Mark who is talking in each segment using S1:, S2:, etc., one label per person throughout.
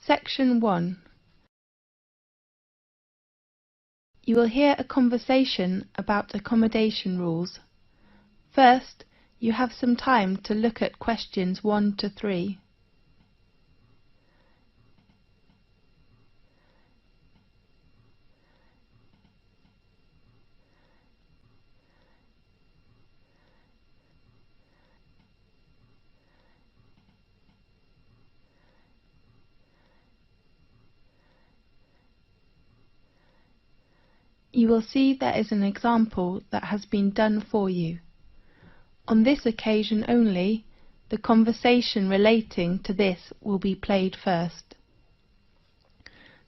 S1: Section 1. You will hear a conversation about accommodation rules. First, you have some time to look at questions 1 to 3. You will see there is an example that has been done for you. On this occasion only, the conversation relating to this will be played first.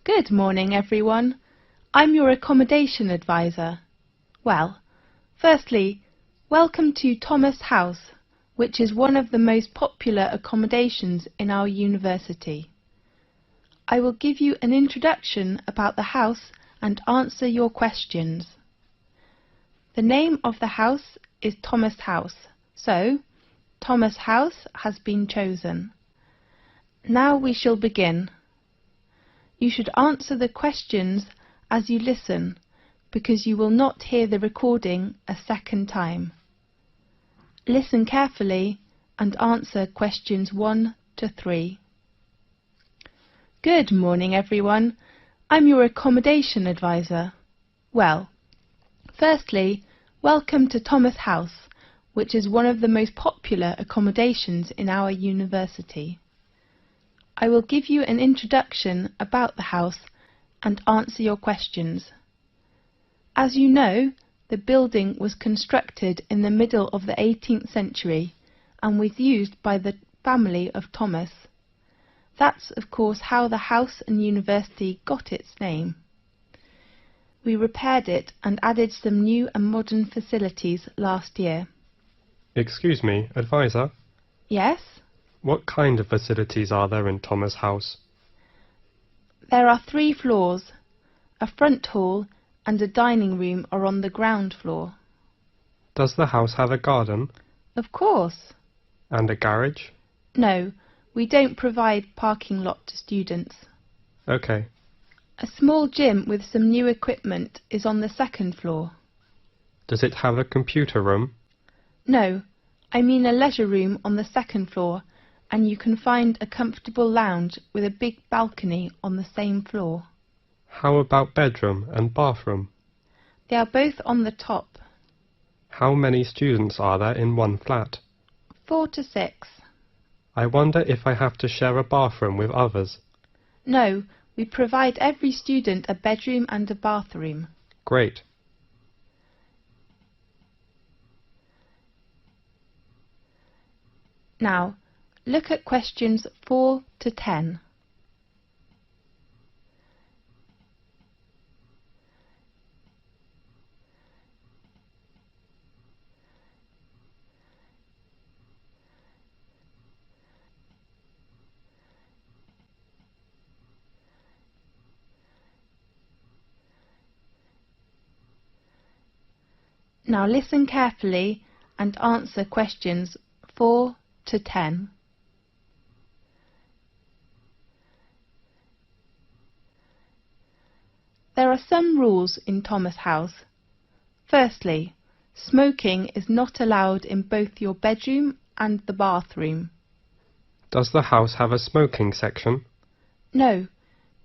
S1: Good morning, everyone. I'm your accommodation advisor. Well, firstly, welcome to Thomas House, which is one of the most popular accommodations in our university. I will give you an introduction about the house and answer your questions. The name of the house is Thomas House, so Thomas House has been chosen. Now we shall begin. You should answer the questions as you listen, because you will not hear the recording a second time. Listen carefully and answer questions 1 to 3. Good morning, everyone. I'm your accommodation advisor. Well, firstly, welcome to Thomas House, which is one of the most popular accommodations in our university. I will give you an introduction about the house and answer your questions. As you know, the building was constructed in the middle of the 18th century and was used by the family of Thomas. That's, of course, how the house and university got its name. We repaired it and added some new and modern facilities last year.
S2: Excuse me, advisor?
S1: Yes?
S2: What kind of facilities are there in Thomas House?
S1: There are 3 floors. A front hall and a dining room are on the ground floor.
S2: Does the house have a garden?
S1: Of course.
S2: And a garage?
S1: No. We don't provide parking lot to students.
S2: Okay.
S1: A small gym with some new equipment is on the 2nd floor.
S2: Does it have a computer room?
S1: No, I mean a leisure room on the 2nd floor, and you can find a comfortable lounge with a big balcony on the same floor.
S2: How about bedroom and bathroom?
S1: They are both on the top.
S2: How many students are there in one flat?
S1: 4 to 6.
S2: I wonder if I have to share a bathroom with others.
S1: No, we provide every student a bedroom and a bathroom.
S2: Great.
S1: Now, look at questions 4 to 10. Now listen carefully and answer questions 4 to 10. There are some rules in Thomas House. Firstly, smoking is not allowed in both your bedroom and the bathroom.
S2: Does the house have a smoking section?
S1: No,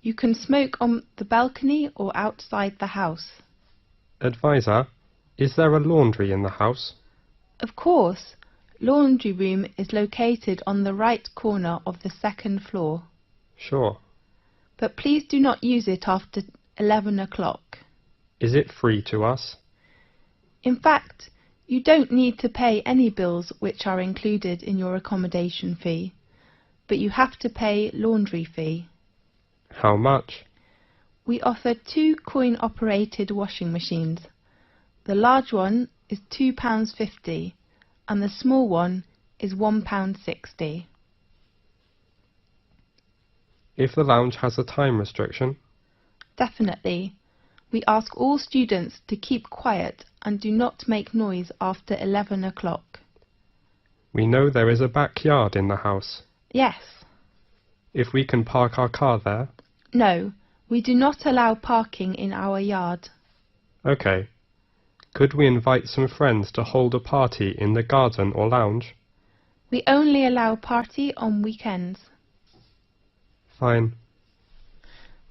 S1: you can smoke on the balcony or outside the house.
S2: Advisor, is there a laundry in the house?
S1: Of course, laundry room is located on the right corner of the 2nd floor.
S2: Sure.
S1: But please do not use it after 11 o'clock.
S2: Is it free to us?
S1: In fact, you don't need to pay any bills which are included in your accommodation fee, but you have to pay laundry fee.
S2: How much?
S1: We offer 2 coin-operated washing machines. The large one is £2.50 and the small one is £1.60.
S2: If the lounge has a time restriction?
S1: Definitely. We ask all students to keep quiet and do not make noise after 11 o'clock.
S2: We know there is a backyard in the house.
S1: Yes.
S2: if we can park our car there?
S1: No, we do not allow parking in our yard.
S2: OK. Could we invite some friends to hold a party in the garden or lounge?
S1: We only allow party on weekends.
S2: Fine.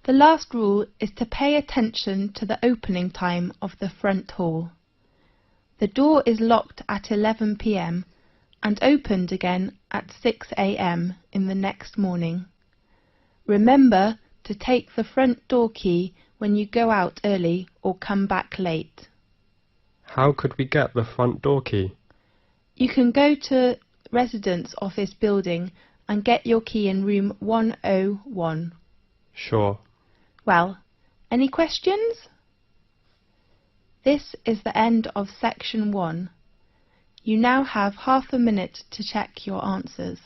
S1: The last rule is to pay attention to the opening time of the front hall. The door is locked at 11 p.m. and opened again at 6 a.m. in the next morning. Remember to take the front door key when you go out early or come back late.
S2: How could we get the front door key?
S1: You can go to Residence Office building and get your key in room 101.
S2: Sure.
S1: Well, any questions? This is the end of section 1. You now have half a minute to check your answers.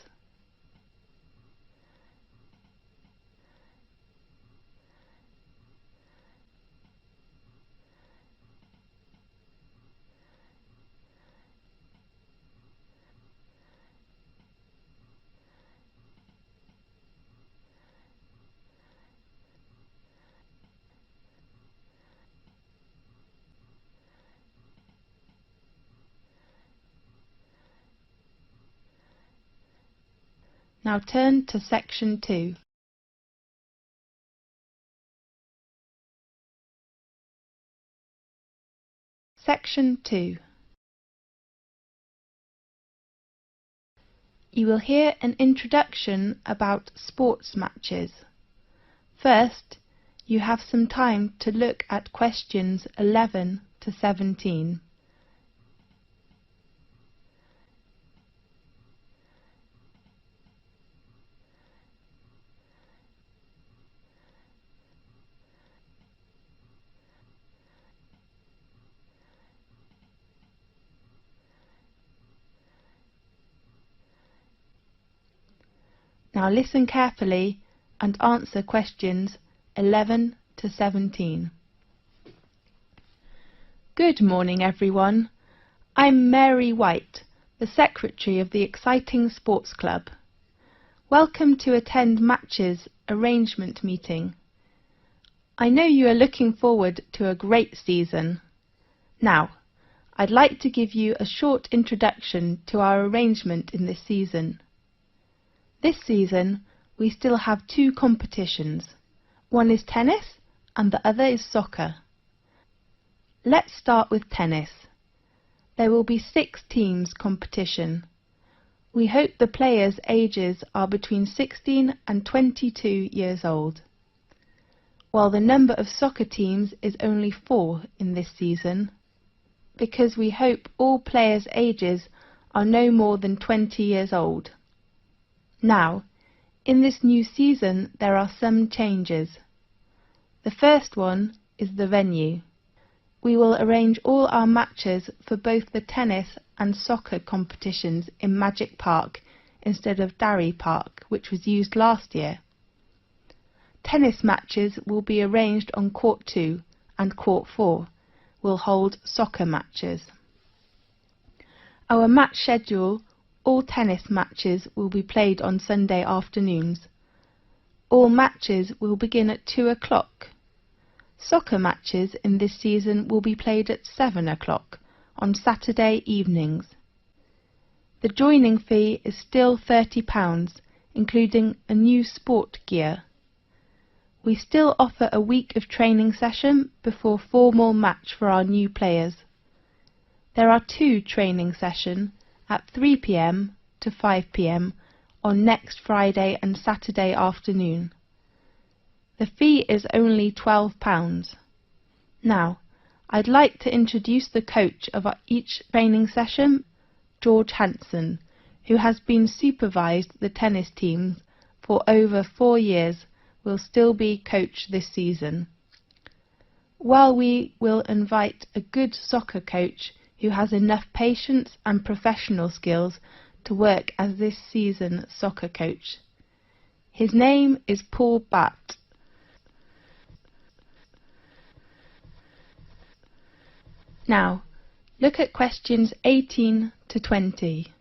S1: Now turn to section 2. Section 2. You will hear an introduction about sports matches. First, you have some time to look at questions 11 to 17. Now listen carefully and answer questions 11 to 17. Good morning, everyone. I'm Mary White, the Secretary of the exciting sports club. Welcome to attend Match's arrangement meeting. I know you are looking forward to a great season. Now, I'd like to give you a short introduction to our arrangement in this season. This season, we still have 2 competitions. One is tennis and the other is soccer. Let's start with tennis. There will be 6 teams competition. We hope the players' ages are between 16 and 22 years old. While the number of soccer teams is only 4 in this season, because we hope all players' ages are no more than 20 years old. Now, in this new season there are some changes. The first one is the venue. We will arrange all our matches for both the tennis and soccer competitions in Magic Park instead of Darry Park, which was used last year. Tennis matches will be arranged on Court 2 and Court 4 will hold soccer matches. Our match schedule: all tennis matches will be played on Sunday afternoons. All matches will begin at 2 o'clock. Soccer matches in this season will be played at 7 o'clock on Saturday evenings. The joining fee is still £30, including a new sport gear. We still offer a week of training session before formal match for our new players. There are 2 training sessions at 3 p.m. to 5 p.m. on next Friday and Saturday afternoon. The fee is only £12. Now, I'd like to introduce the coach of each training session, George Hanson, who has been supervised the tennis teams for over 4 years, will still be coach this season. While we will invite a good soccer coach who has enough patience and professional skills to work as this season's soccer coach. His name is Paul Batt. Now, look at questions 18 to 20.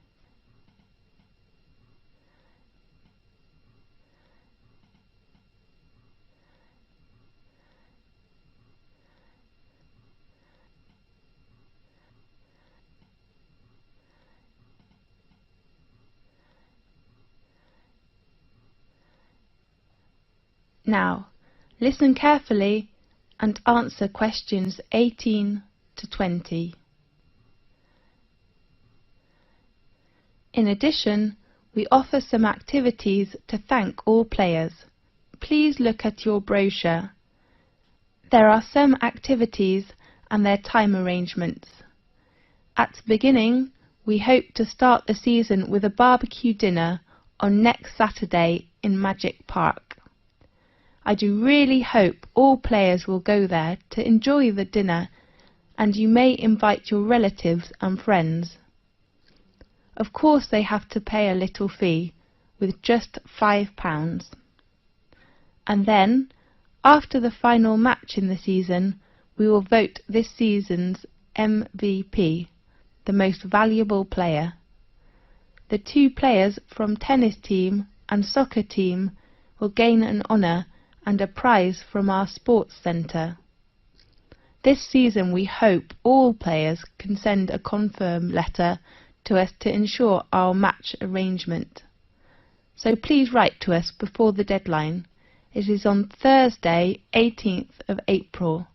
S1: Now, listen carefully and answer questions 18 to 20. In addition, we offer some activities to thank all players. Please look at your brochure. There are some activities and their time arrangements. At the beginning, we hope to start the season with a barbecue dinner on next Saturday in Magic Park. I do really hope all players will go there to enjoy the dinner, and you may invite your relatives and friends. Of course they have to pay a little fee, with just £5. And then, after the final match in the season, we will vote this season's MVP, the most valuable player. The 2 players from tennis team and soccer team will gain an honour and a prize from our sports centre. This season we hope all players can send a confirm letter to us to ensure our match arrangement. So please write to us before the deadline. It is on Thursday, 18th of April.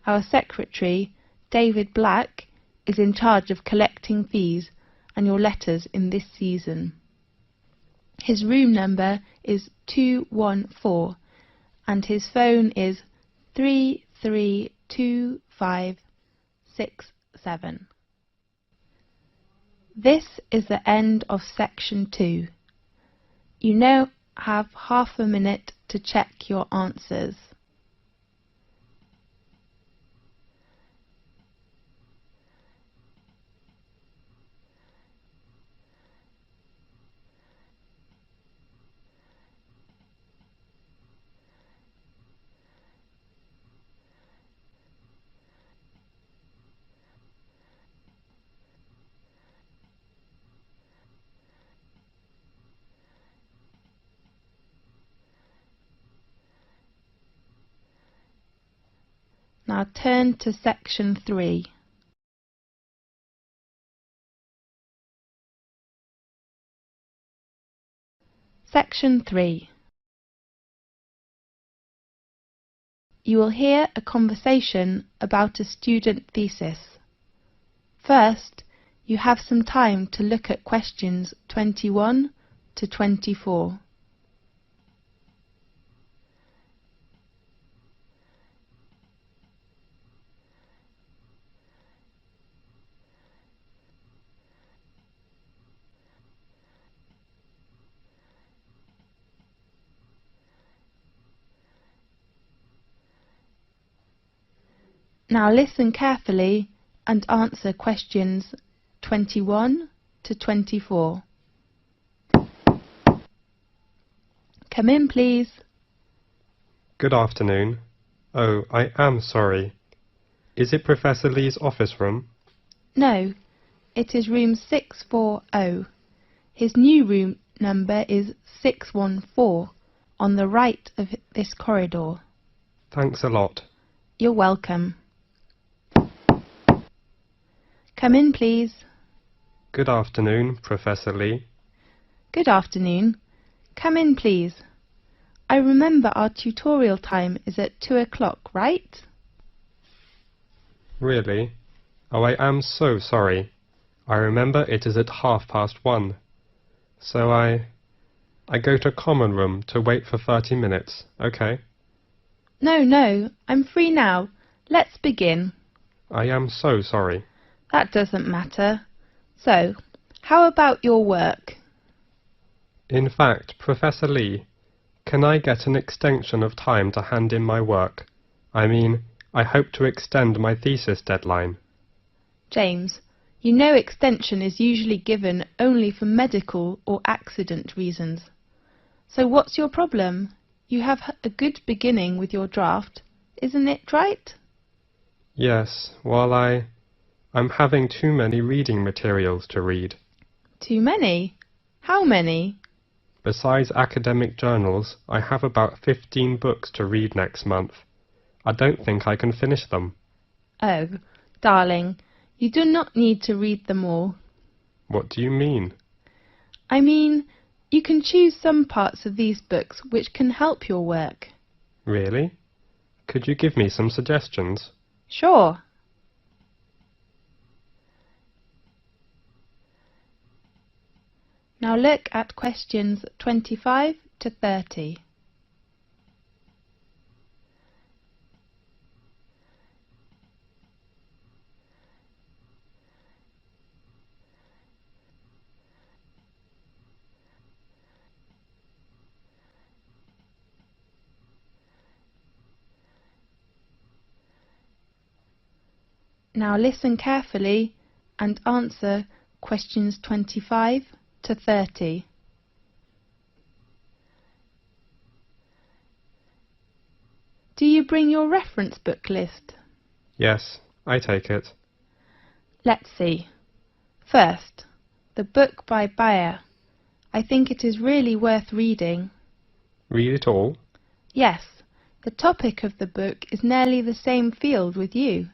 S1: Our secretary, David Black, is in charge of collecting fees and your letters in this season. His room number is 214 and his phone is 332567. This is the end of section 2. You now have half a minute to check your answers. Now turn to section 3. Section 3. You will hear a conversation about a student thesis. First, you have some time to look at questions 21 to 24. Now listen carefully and answer questions 21 to 24. Come in, please.
S2: Good afternoon. Oh, I am sorry. Is it Professor Lee's office room?
S1: No, it is room 640. His new room number is 614 on the right of this corridor.
S2: Thanks a lot.
S1: You're welcome. Come in, please.
S2: Good afternoon, Professor Lee.
S1: Good afternoon. Come in, please. I remember our tutorial time is at 2 o'clock, right?
S2: Really? Oh, I am so sorry. I remember it is at 1:30. So I go to common room to wait for 30 minutes, okay?
S1: No, I'm free now. Let's begin.
S2: I am so sorry.
S1: That doesn't matter. So, how about your work?
S2: In fact, Professor Lee, can I get an extension of time to hand in my work? I mean, I hope to extend my thesis deadline.
S1: James, you know extension is usually given only for medical or accident reasons. So what's your problem? You have a good beginning with your draft, isn't it right?
S2: Yes, well, I'm having too many reading materials to read.
S1: Too many? How many?
S2: Besides academic journals, I have about 15 books to read next month. I don't think I can finish them.
S1: Oh, darling, you do not need to read them all.
S2: What do you mean?
S1: I mean, you can choose some parts of these books which can help your work.
S2: Really? Could you give me some suggestions?
S1: Sure. Now look at questions 25 to 30. Now listen carefully and answer questions 25 to 30. Do you bring your reference book list?
S2: Yes, I take it.
S1: Let's see. First, the book by Bayer. I think it is really worth reading.
S2: Read it all?
S1: Yes, the topic of the book is nearly the same field with you.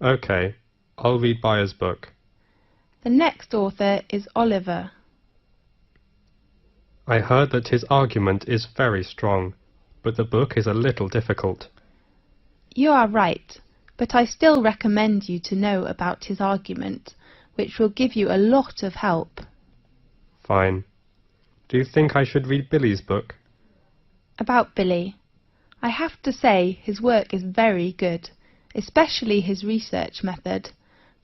S2: Okay, I'll read Bayer's book.
S1: The next author is Oliver.
S2: I heard that his argument is very strong, but the book is a little difficult.
S1: You are right, but I still recommend you to know about his argument, which will give you a lot of help.
S2: Fine. Do you think I should read Billy's book?
S1: About Billy. I have to say his work is very good, especially his research method,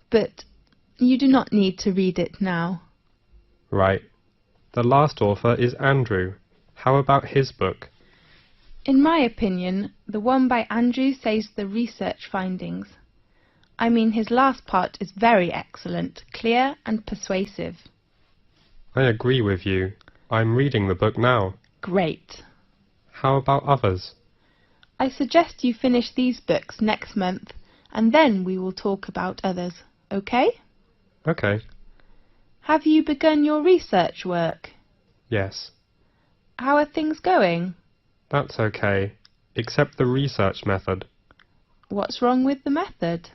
S1: but you do not need to read it now.
S2: Right. The last author is Andrew. How about his book?
S1: In my opinion, the one by Andrew says the research findings. I mean, his last part is very excellent, clear and persuasive.
S2: I agree with you. I'm reading the book now.
S1: Great.
S2: How about others?
S1: I suggest you finish these books next month, and then we will talk about others, okay?
S2: Okay.
S1: Have you begun your research work?
S2: Yes.
S1: How are things going?
S2: That's okay, except the research method.
S1: What's wrong with the method?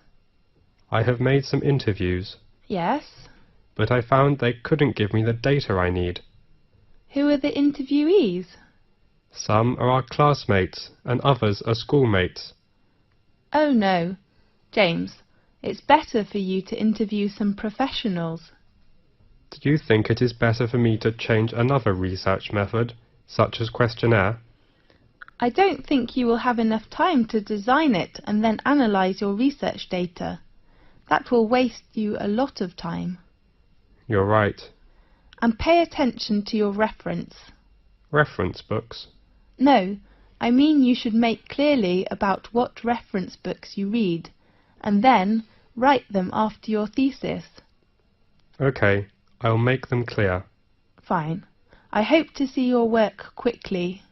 S2: I have made some interviews,
S1: Yes.
S2: but I found they couldn't give me the data I need.
S1: Who are the interviewees?
S2: Some are our classmates and others are schoolmates.
S1: Oh no. James, it's better for you to interview some professionals.
S2: Do you think it is better for me to change another research method, such as questionnaire?
S1: I don't think you will have enough time to design it and then analyse your research data. That will waste you a lot of time.
S2: You're right.
S1: And pay attention to your reference.
S2: Reference books?
S1: No, I mean you should make clearly about what reference books you read, and then write them after your thesis.
S2: Okay, I'll make them clear.
S1: Fine. I hope to see your work quickly.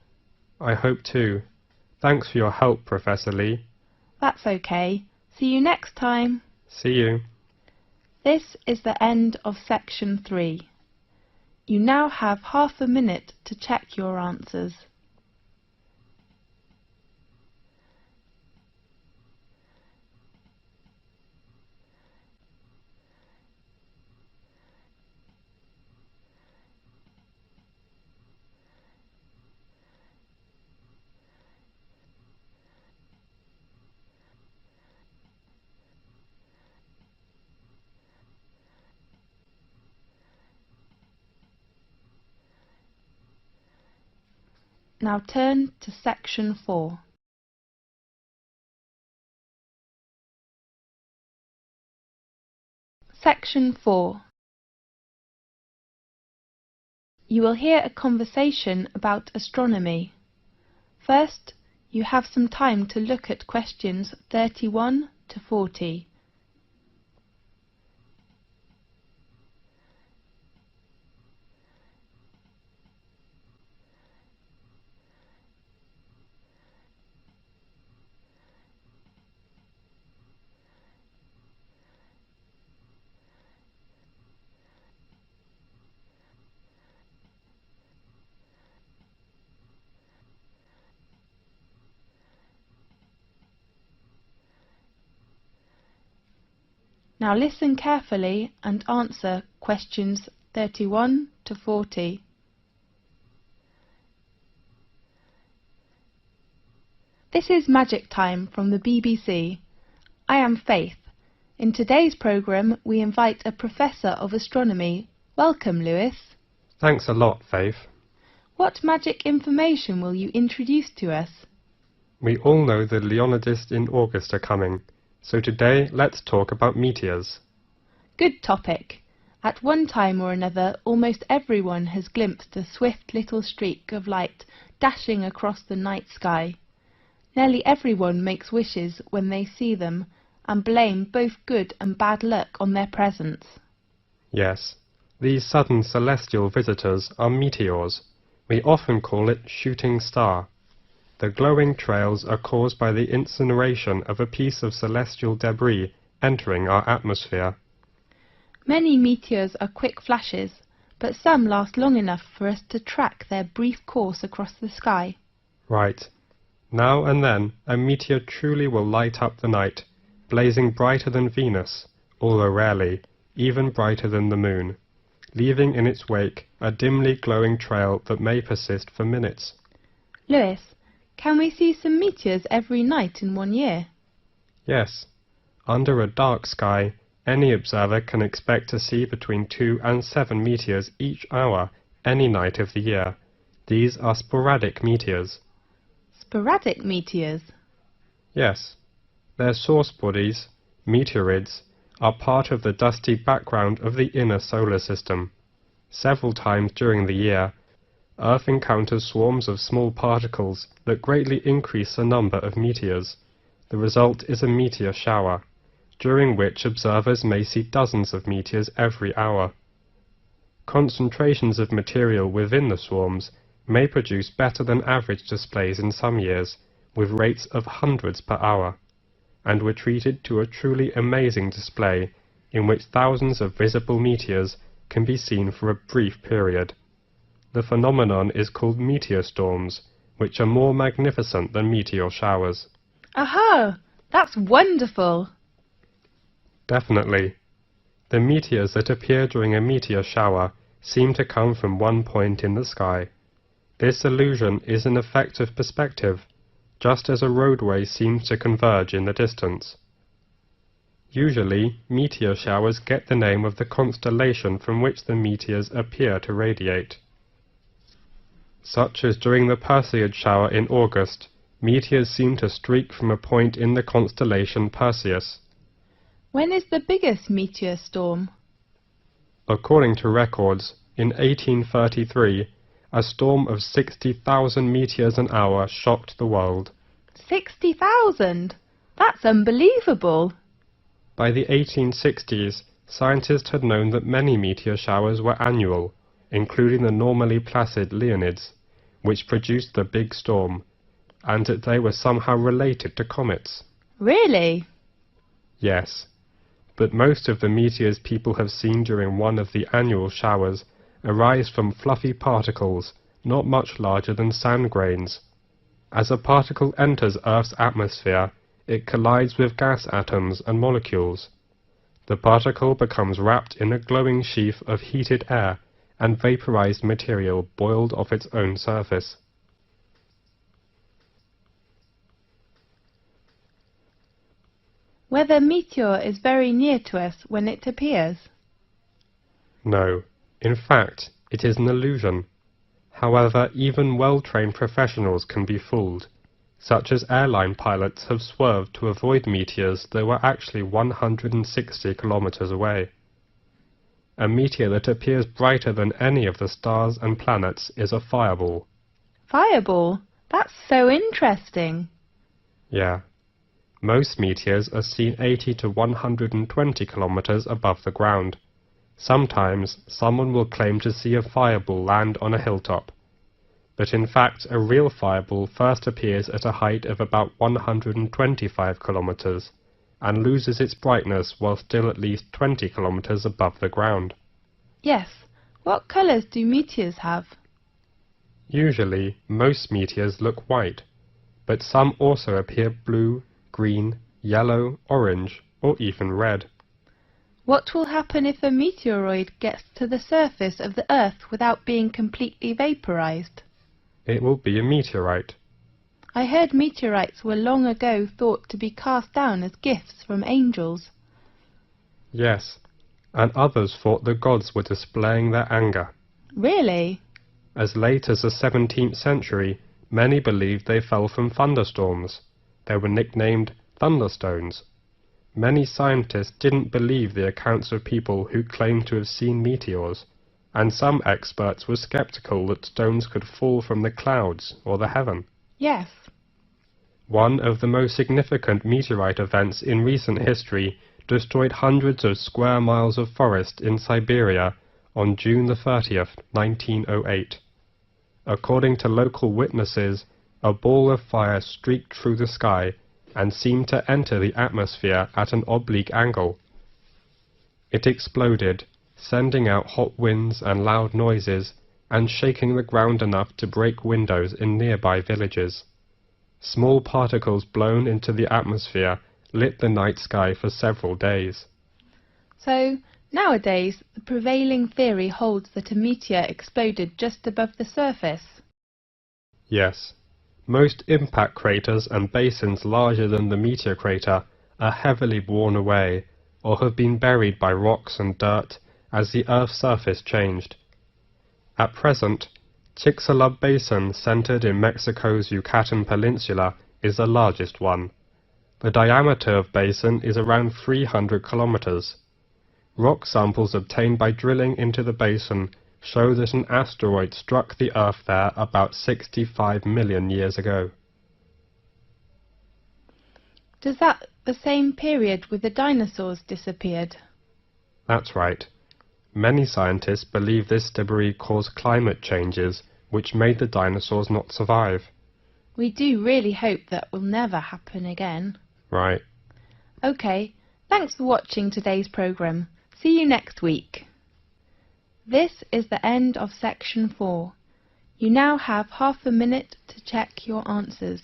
S2: I hope too. Thanks for your help, Professor Lee.
S1: That's okay. See you next time.
S2: See you.
S1: This is the end of section 3. You now have half a minute to check your answers. Now turn to section 4. Section 4. You will hear a conversation about astronomy. First, you have some time to look at questions 31 to 40. Now listen carefully and answer questions 31 to 40. This is Magic Time from the BBC. I am Faith. In today's programme, we invite a Professor of Astronomy. Welcome, Lewis.
S2: Thanks a lot, Faith.
S1: What magic information will you introduce to us?
S2: We all know the Leonids in August are coming, so today let's talk about meteors.
S1: Good topic. At one time or another, almost everyone has glimpsed a swift little streak of light dashing across the night sky. Nearly everyone makes wishes when they see them, and blame both good and bad luck on their presence.
S2: Yes, these sudden celestial visitors are meteors. We often call it shooting star. The glowing trails are caused by the incineration of a piece of celestial debris entering our atmosphere.
S1: Many meteors are quick flashes, but some last long enough for us to track their brief course across the sky.
S2: Right. Now and then, a meteor truly will light up the night, blazing brighter than Venus, although rarely, even brighter than the moon, leaving in its wake a dimly glowing trail that may persist for minutes.
S1: Lewis, can we see some meteors every night in 1 year?
S2: Yes. Under a dark sky, any observer can expect to see between 2 and 7 meteors each hour, any night of the year. These are sporadic meteors.
S1: Sporadic meteors?
S2: Yes. Their source bodies, meteorids, are part of the dusty background of the inner solar system. Several times during the year, Earth encounters swarms of small particles that greatly increase the number of meteors. The result is a meteor shower, during which observers may see dozens of meteors every hour. Concentrations of material within the swarms may produce better than average displays in some years, with rates of hundreds per hour, and were treated to a truly amazing display in which thousands of visible meteors can be seen for a brief period. The phenomenon is called meteor storms, which are more magnificent than meteor showers.
S1: Aha! That's wonderful!
S2: Definitely. The meteors that appear during a meteor shower seem to come from one point in the sky. This illusion is an effect of perspective, just as a roadway seems to converge in the distance. Usually, meteor showers get the name of the constellation from which the meteors appear to radiate. Such as during the Perseid shower in August, meteors seem to streak from a point in the constellation Perseus.
S1: When is the biggest meteor storm?
S2: According to records, in 1833, a storm of 60,000 meteors an hour shocked the world.
S1: 60,000? That's unbelievable!
S2: By the 1860s, scientists had known that many meteor showers were annual, including the normally placid Leonids, which produced the big storm, and that they were somehow related to comets.
S1: Really?
S2: Yes, but most of the meteors people have seen during one of the annual showers arise from fluffy particles not much larger than sand grains. As a particle enters Earth's atmosphere, it collides with gas atoms and molecules. The particle becomes wrapped in a glowing sheath of heated air and vaporized material boiled off its own surface.
S1: Whether meteor is very near to us when it appears?
S2: No. In fact, it is an illusion. However, even well-trained professionals can be fooled, such as airline pilots have swerved to avoid meteors that were actually 160 kilometers away. A meteor that appears brighter than any of the stars and planets is a fireball.
S1: Fireball? That's so interesting.
S2: Yeah. Most meteors are seen 80 to 120 kilometers above the ground. Sometimes someone will claim to see a fireball land on a hilltop, but in fact a real fireball first appears at a height of about 125 kilometers and loses its brightness while still at least 20 kilometers above the ground.
S1: Yes. What colours do meteors have?
S2: Usually, most meteors look white, but some also appear blue, green, yellow, orange, or even red.
S1: What will happen if a meteoroid gets to the surface of the Earth without being completely vaporized?
S2: It will be a meteorite.
S1: I heard meteorites were long ago thought to be cast down as gifts from angels.
S2: Yes, and others thought the gods were displaying their anger.
S1: Really?
S2: As late as the 17th century, many believed they fell from thunderstorms. They were nicknamed thunderstones. Many scientists didn't believe the accounts of people who claimed to have seen meteors, and some experts were skeptical that stones could fall from the clouds or the heaven.
S1: Yes.
S2: One of the most significant meteorite events in recent history destroyed hundreds of square miles of forest in Siberia on June 30th, 1908. According to local witnesses, a ball of fire streaked through the sky and seemed to enter the atmosphere at an oblique angle. It exploded, sending out hot winds and loud noises, and shaking the ground enough to break windows in nearby villages. Small particles blown into the atmosphere lit the night sky for several days.
S1: So, nowadays, the prevailing theory holds that a meteor exploded just above the surface.
S2: Yes. Most impact craters and basins larger than the meteor crater are heavily worn away, or have been buried by rocks and dirt as the Earth's surface changed. At present, Chicxulub Basin, centered in Mexico's Yucatan Peninsula, is the largest one. The diameter of basin is around 300 kilometers. Rock samples obtained by drilling into the basin show that an asteroid struck the Earth there about 65 million years ago.
S1: Does that the same period with the dinosaurs disappeared?
S2: That's right. Many scientists believe this debris caused climate changes which made the dinosaurs not survive.
S1: We do really hope that will never happen again.
S2: Right.
S1: OK, thanks for watching today's programme. See you next week. This is the end of section 4. You now have half a minute to check your answers.